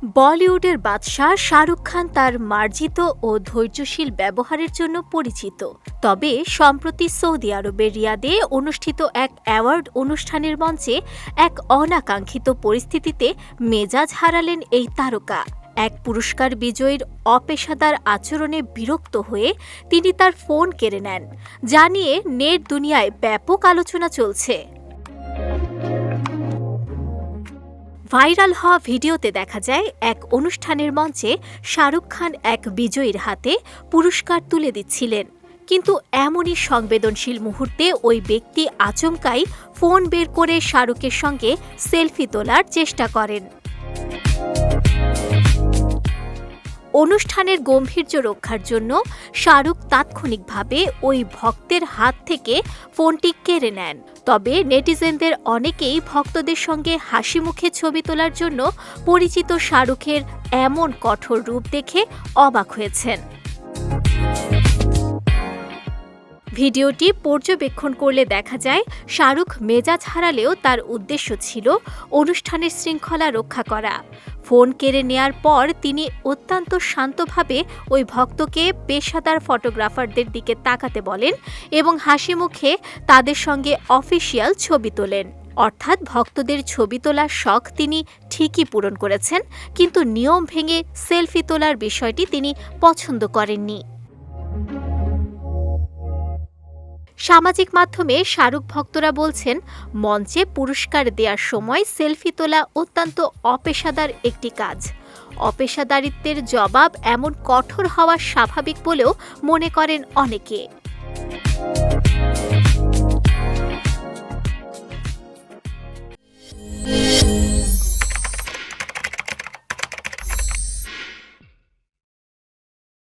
বলিউডের বাদশাহ শাহরুখ খান তার মার্জিত ও ধৈর্যশীল ব্যবহারের জন্য পরিচিত। তবে সম্প্রতি সৌদি আরবের রিয়াদে অনুষ্ঠিত এক অ্যাওয়ার্ড অনুষ্ঠানের মঞ্চে এক অনাকাঙ্ক্ষিত পরিস্থিতিতে মেজাজ হারালেন এই তারকা। এক পুরস্কার বিজয়ীর অপেশাদার আচরণে বিরক্ত হয়ে তিনি তার ফোন কেড়ে নেন, যা নিয়ে নেট দুনিয়ায় ব্যাপক আলোচনা চলছে। ভাইরাল হওয়া ভিডিওতে দেখা যায় এক অনুষ্ঠানের মঞ্চে শাহরুখ খান এক বিজয়ীর হাতে পুরস্কার তুলে দিচ্ছিলেন, কিন্তু এমনই সংবেদনশীল মুহূর্তে ওই ব্যক্তি আচমকাই ফোন বের করে শাহরুখের সঙ্গে সেলফি তোলার চেষ্টা করেন। অনুষ্ঠানের গাম্ভীর্য রক্ষার জন্য শাহরুখ তাৎক্ষণিকভাবে ওই ভক্তের হাত থেকে ফোনটি কেড়ে নেন। তবে নেটিজেনদের অনেকেই ভক্তদের সঙ্গে হাসি মুখে ছবি তোলার জন্য পরিচিত শাহরুখের এমন কঠোর রূপ দেখে অবাক হয়েছেন। ভিডিওটি পর্যবেক্ষণ করলে দেখা যায় শাহরুখ মেজাজ হারালেও তার উদ্দেশ্য ছিল অনুষ্ঠানের শৃঙ্খলা রক্ষা করা। ফোন কেড়ে নেয়ার পর তিনি অত্যন্ত শান্তভাবে ওই ভক্তকে পেশাদার ফটোগ্রাফারদের দিকে তাকাতে বলেন এবং হাসি মুখে তাদের সঙ্গে অফিসিয়াল ছবি তোলেন। অর্থাৎ ভক্তদের ছবি তোলার শখ তিনি ঠিকই পূরণ করেছেন, কিন্তু নিয়ম ভেঙে সেলফি তোলার বিষয়টি তিনি পছন্দ করেননি। সামাজিক মাধ্যমে শাহরুখ ভক্তরা বলছেন, মঞ্চে পুরস্কার দেওয়ার সময় সেলফি তোলা অত্যন্ত অপেশাদার একটি কাজ। অপেশাদারিত্বের জবাব এমন কঠোর হওয়া স্বাভাবিক বলেও মনে করেন অনেকে।